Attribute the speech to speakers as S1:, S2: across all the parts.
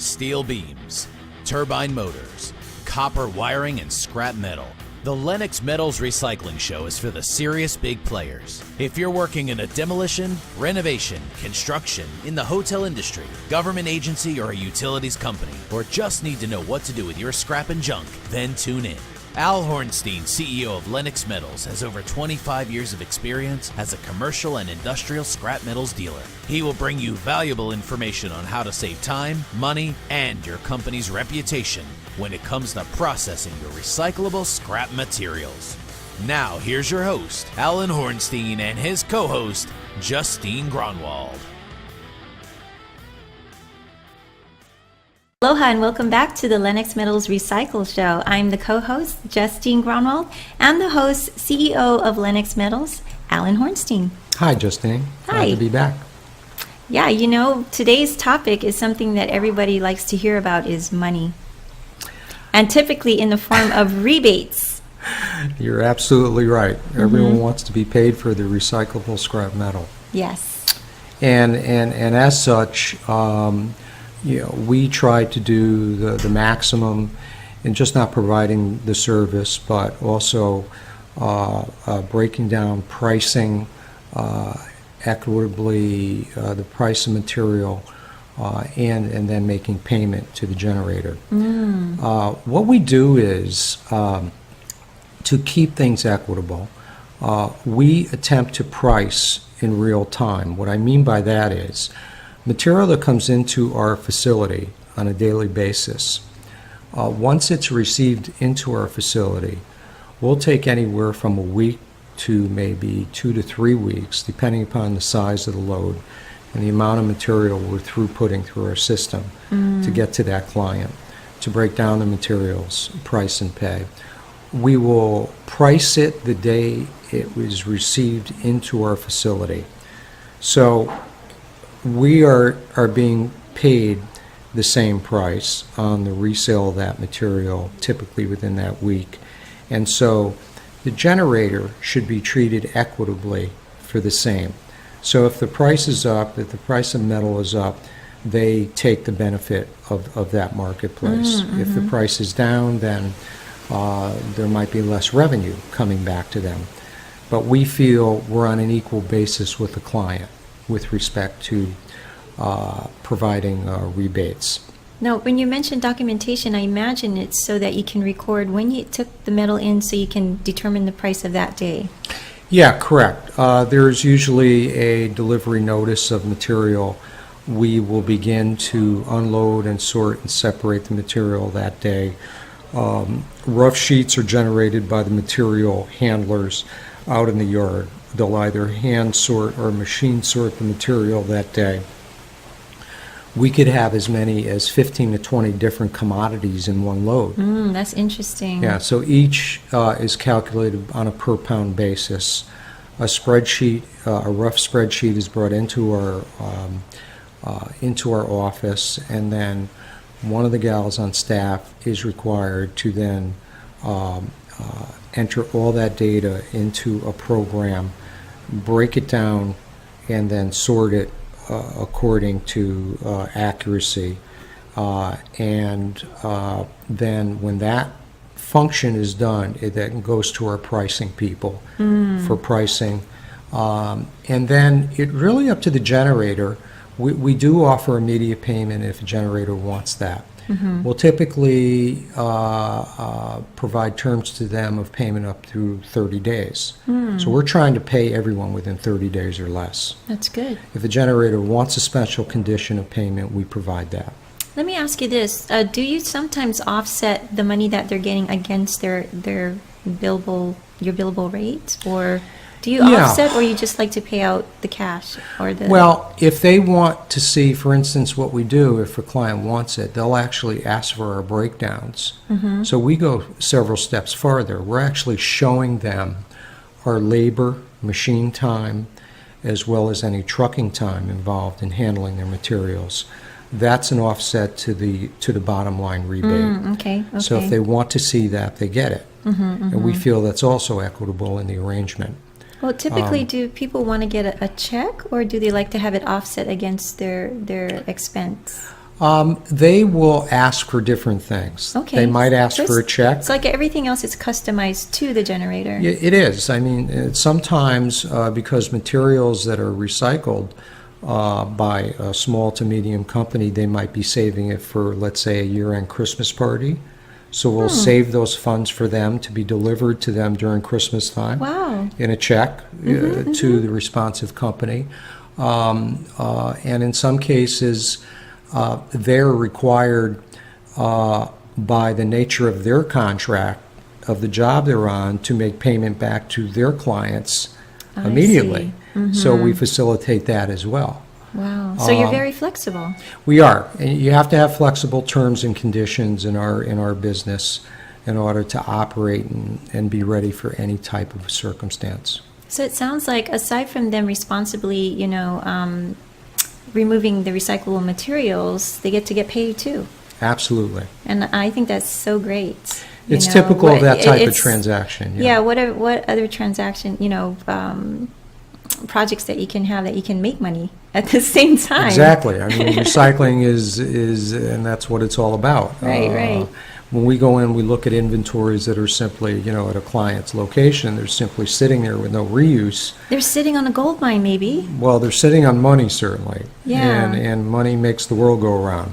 S1: steel beams, turbine motors, copper wiring, and scrap metal. The Lenox Metals Recycling Show is for the serious big players. If you're working in a demolition, renovation, construction, in the hotel industry, government agency, or a utilities company, or just need to know what to do with your scrap and junk, then tune in. Al Hornstein, CEO of Lenox Metals, has over 25 years of experience as a commercial and industrial scrap metals dealer. He will bring you valuable information on how to save time, money, and your company's reputation when it comes to processing your recyclable scrap materials. Now, here's your host, Alan Hornstein, and his co-host, Justine Gronwald.
S2: Aloha and welcome back to the Lenox Metals Recycle Show. I'm the co-host, Justine Gronwald, and the host, CEO of Lenox Metals, Alan Hornstein.
S3: Hi, Justine.
S2: Hi.
S3: Glad to be back.
S2: Yeah, you know, today's topic is something that everybody likes to hear about is money. And typically in the form of rebates.
S3: You're absolutely right. Everyone wants to be paid for their recyclable scrap metal.
S2: Yes.
S3: And as such, we try to do the maximum in just not providing the service, but also breaking down pricing equitably, the price of material, and then making payment to the generator. What we do is, to keep things equitable, we attempt to price in real time. What I mean by that is, material that comes into our facility on a daily basis, once it's received into our facility, we'll take anywhere from a week to maybe 2 to 3 weeks, depending upon the size of the load and the amount of material we're throughputting through our system to get to that client, to break down the materials, price and pay. We will price it the day it was received into our facility. So we are being paid the same price on the resale of that material, typically within that week. And so the generator should be treated equitably for the same. So if the price is up, if the price of metal is up, they take the benefit of that marketplace. If the price is down, then there might be less revenue coming back to them. But we feel we're on an equal basis with the client with respect to providing rebates.
S2: Now, when you mention documentation, I imagine it's so that you can record when you took the metal in so you can determine the price of that day.
S3: Yeah, correct. There's usually a delivery notice of material. We will begin to unload and sort and separate the material that day. Rough sheets are generated by the material handlers out in the yard. They'll either hand sort or machine sort the material that day. We could have as many as 15 to 20 different commodities in one load.
S2: That's interesting.
S3: Yeah, so each is calculated on a per pound basis. A spreadsheet, a rough spreadsheet is brought into our office, and then one of the gals on staff is required to then enter all that data into a program, break it down, and then sort it according to accuracy. And then when that function is done, it then goes to our pricing people for pricing. And then it really up to the generator. We do offer immediate payment if a generator wants that. We'll typically provide terms to them of payment up through 30 days. So we're trying to pay everyone within 30 days or less.
S2: That's good.
S3: If a generator wants a special condition of payment, we provide that.
S2: Let me ask you this. Do you sometimes offset the money that they're getting against their billable rate? Or do you offset, or you just like to pay out the cash?
S3: Well, if they want to see, for instance, what we do, if a client wants it, they'll actually ask for our breakdowns. So we go several steps farther. We're actually showing them our labor, machine time, as well as any trucking time involved in handling their materials. That's an offset to the bottom line rebate.
S2: Okay.
S3: So if they want to see that, they get it. And we feel that's also equitable in the arrangement.
S2: Well, typically, do people want to get a check, or do they like to have it offset against their expense?
S3: They will ask for different things.
S2: Okay.
S3: They might ask
S2: So
S3: for a check.
S2: It's like everything else is customized to the generator.
S3: Yeah, it is. I mean, sometimes because materials that are recycled by a small to medium company, they might be saving it for, let's say, a year-end Christmas party. So we'll save those funds for them to be delivered to them during Christmas time.
S2: Wow.
S3: In a check to the responsive company. And in some cases, they're required by the nature of their contract, of the job they're on, to make payment back to their clients immediately. So we facilitate that as well.
S2: Wow. So you're very flexible.
S3: We are. And you have to have flexible terms and conditions in our business in order to operate and be ready for any type of circumstance.
S2: So it sounds like, aside from them responsibly, removing the recyclable materials, they get to get paid too.
S3: Absolutely.
S2: And I think that's so great.
S3: It's typical of that type of transaction.
S2: Yeah. What other transaction, projects that you can have that you can make money at the same time?
S3: Exactly. I mean, recycling is, and that's what it's all about.
S2: Right.
S3: When we go in, we look at inventories that are simply, at a client's location. They're simply sitting there with no reuse.
S2: They're sitting on a gold mine, maybe.
S3: Well, they're sitting on money, certainly.
S2: Yeah.
S3: And money makes the world go around.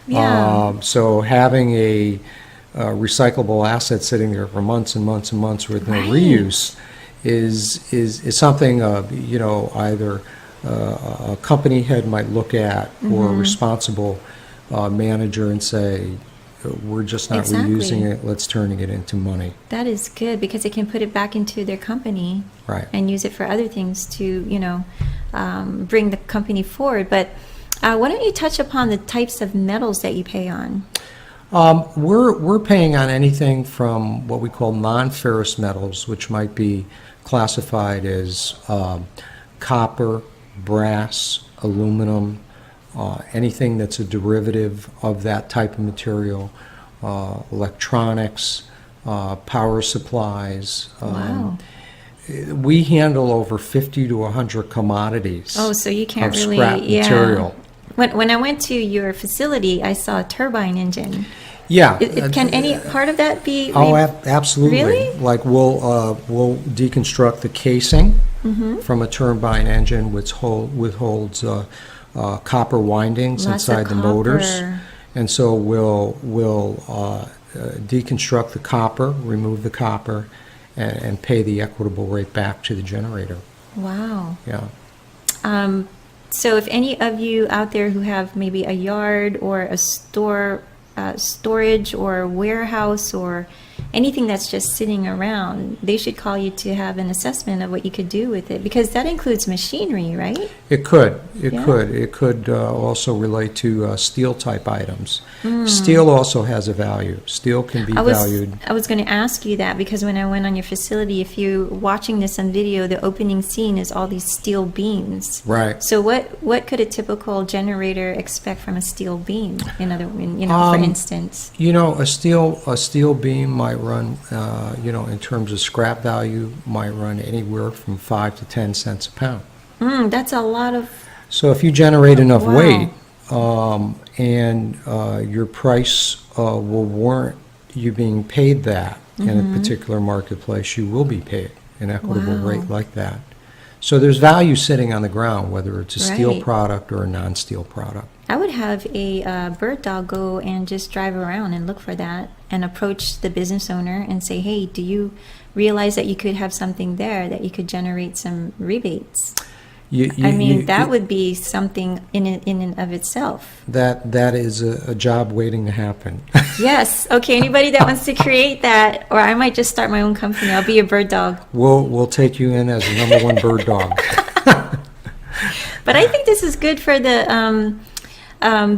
S2: Yeah.
S3: So having a recyclable asset sitting there for months and months and months with no reuse is something either a company head might look at, or a responsible manager, and say, we're just not reusing it, let's turning it into money.
S2: That is good, because they can put it back into their company,
S3: right,
S2: and use it for other things to bring the company forward. But why don't you touch upon the types of metals that you pay on?
S3: We're paying on anything from what we call non-ferrous metals, which might be classified as copper, brass, aluminum, anything that's a derivative of that type of material, electronics, power supplies.
S2: Wow.
S3: We handle over 50 to 100 commodities.
S2: Oh, so you can't
S3: of
S2: really,
S3: scrap material.
S2: When I went to your facility, I saw a turbine engine.
S3: Yeah.
S2: Can any part of that be?
S3: Absolutely.
S2: Really?
S3: Like we'll deconstruct the casing from a turbine engine, which holds copper windings
S2: Lots
S3: inside
S2: of
S3: the motors,
S2: copper.
S3: and so we'll deconstruct the copper, remove the copper, and pay the equitable rate back to the generator.
S2: Wow.
S3: Yeah.
S2: So if any of you out there who have maybe a yard or a storage or warehouse or anything that's just sitting around, they should call you to have an assessment of what you could do with it, because that includes machinery, right?
S3: It could. It
S2: Yeah.
S3: could. It could also relate to steel type items. Steel also has a value. Steel can be valued.
S2: I was going to ask you that, because when I went on your facility, if you're watching this on video, the opening scene is all these steel beams.
S3: Right.
S2: So what could a typical generator expect from a steel beam? For instance.
S3: A steel beam might run, in terms of scrap value, might run anywhere from 5 to 10 cents a pound.
S2: That's a lot of.
S3: So if you generate enough
S2: Wow.
S3: weight, and your price will warrant you being paid that in a particular marketplace, you will be paid an equitable
S2: Wow.
S3: rate like that. So there's value sitting on the ground, whether it's a steel
S2: Right.
S3: product or a non-steel product.
S2: I would have a bird dog go and just drive around and look for that, and approach the business owner and say, hey, do you realize that you could have something there that you could generate some rebates? That would be something in and of itself.
S3: That is a job waiting to happen.
S2: Yes. Okay. Anybody that wants to create that, or I might just start my own company. I'll be a bird dog.
S3: We'll take you in as the #1 bird dog.
S2: But I think this is good for the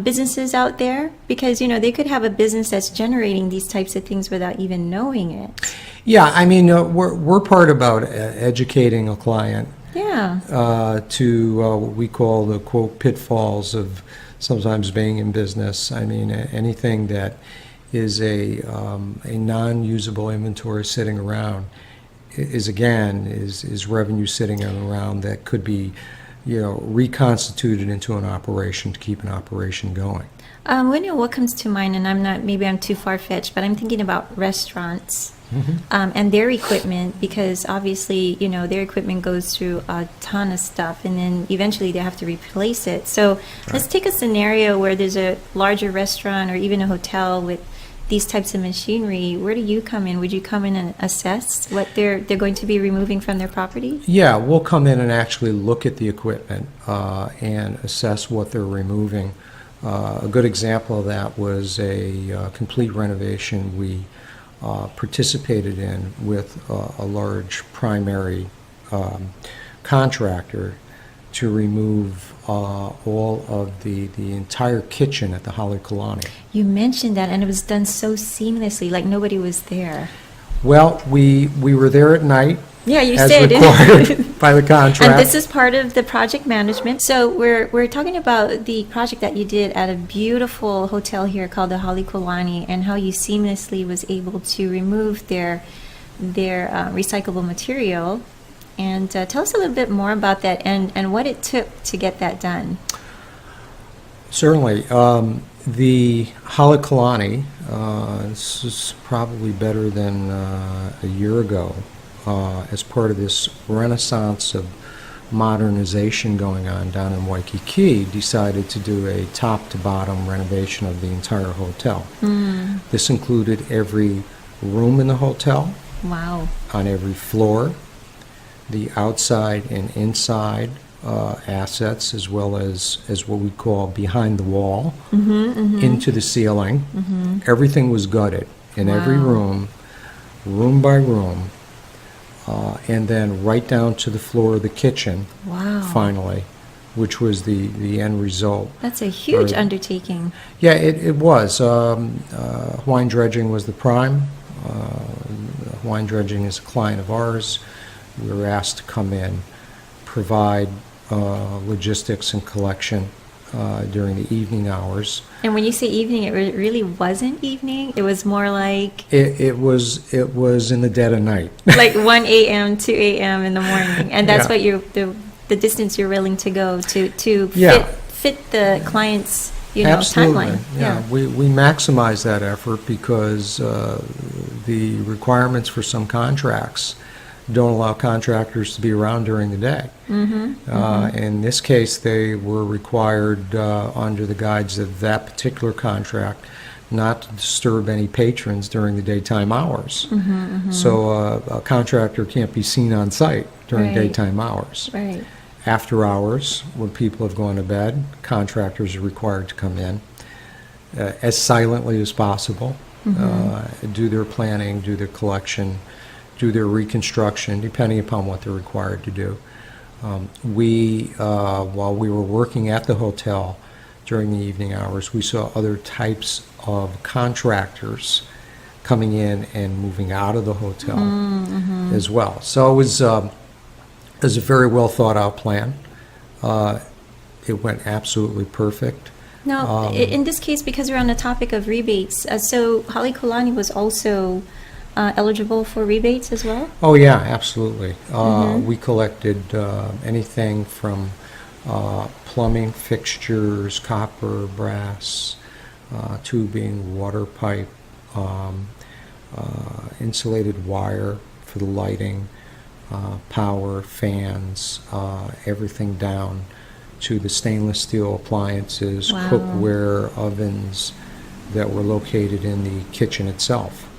S2: businesses out there, because they could have a business that's generating these types of things without even knowing it.
S3: Yeah, we're part about educating a client.
S2: Yeah.
S3: To what we call the, quote, pitfalls of sometimes being in business. Anything that is a non-usable inventory sitting around is revenue sitting around that could be reconstituted into an operation to keep an operation going.
S2: What comes to mind, and maybe I'm too far-fetched, but I'm thinking about restaurants and their equipment, because obviously, their equipment goes through a ton of stuff, and then eventually they have to replace it. So let's take a scenario where there's a larger restaurant or even a hotel with these types of machinery. Where do you come in? Would you come in and assess what they're going to be removing from their property?
S3: Yeah, we'll come in and actually look at the equipment and assess what they're removing. A good example of that was a complete renovation we participated in with a large primary contractor to remove all of the entire kitchen at the Halekulani.
S2: You mentioned that, and it was done so seamlessly, like nobody was there.
S3: Well, we were there at night.
S2: Yeah, you
S3: as
S2: said
S3: required by the contract.
S2: And this is part of the project management. So we're talking about the project that you did at a beautiful hotel here called the Halekulani, and how you seamlessly was able to remove their recyclable material. And tell us a little bit more about that and what it took to get that done.
S3: Certainly. The Halekulani, this is probably better than a year ago, as part of this renaissance of modernization going on down in Waikiki, decided to do a top-to-bottom renovation of the entire hotel. This included every room in the hotel.
S2: Wow.
S3: On every floor, the outside and inside assets, as well as what we call behind the wall, into the ceiling. Everything was gutted in every room by room, and then right down to the floor of the kitchen.
S2: Wow.
S3: Finally, which was the end result.
S2: That's a huge undertaking.
S3: Yeah, it was. Hawaiian Dredging was the prime. Hawaiian Dredging is a client of ours. We were asked to come in, provide logistics and collection during the evening hours.
S2: And when you say evening, it really wasn't evening. It was more like
S3: It was in the dead of night.
S2: like 1 a.m., 2 a.m. in the morning, and that's what the distance you're willing to go to fit the client's
S3: Absolutely.
S2: timeline.
S3: Yeah, we maximize that effort because the requirements for some contracts don't allow contractors to be around during the day. In this case, they were required under the guides of that particular contract not to disturb any patrons during the daytime hours. So a contractor can't be seen on site during daytime hours.
S2: Right.
S3: After hours, when people have gone to bed, contractors are required to come in as silently as possible, do their planning, do their collection, do their reconstruction, depending upon what they're required to do. While we were working at the hotel during the evening hours, we saw other types of contractors coming in and moving out of the hotel as well. So it was a very well thought out plan. It went absolutely perfect.
S2: Now, in this case, because we're on the topic of rebates, so Halekulani was also eligible for rebates as well?
S3: Oh yeah, absolutely. We collected anything from plumbing fixtures, copper, brass, tubing, water pipe, insulated wire for the lighting, power, fans, everything down to the stainless steel appliances, cookware, ovens that were located in the kitchen itself.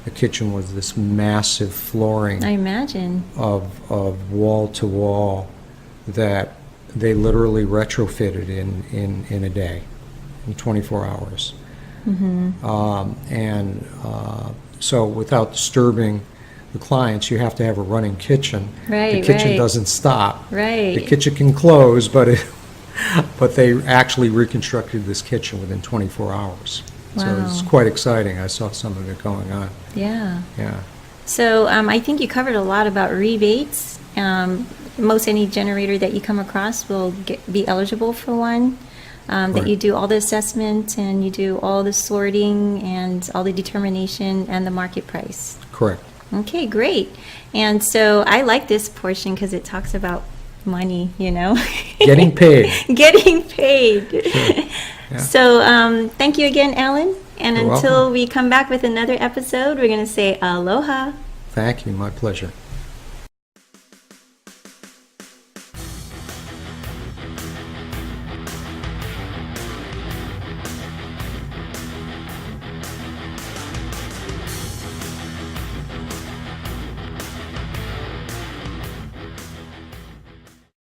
S3: The kitchen was this massive flooring,
S2: I imagine,
S3: of wall to wall that they literally retrofitted in a day, in 24 hours. So without disturbing the clients, you have to have a running kitchen. The kitchen doesn't stop. The kitchen can close, but they actually reconstructed this kitchen within 24 hours. So it's quite exciting. I saw some of it going on.
S2: Yeah.
S3: Yeah.
S2: So I think you covered a lot about rebates. Most any generator that you come across will be eligible for one. That you do all the assessment and you do all the sorting and all the determination and the market price.
S3: Correct.
S2: Okay, great. And so I like this portion because it talks about money, you know.
S3: Getting paid.
S2: Getting paid.
S3: Yeah.
S2: So thank you again, Alan. And
S3: You're
S2: until
S3: welcome.
S2: we come back with another episode, we're going to say aloha.
S3: Thank you. My pleasure.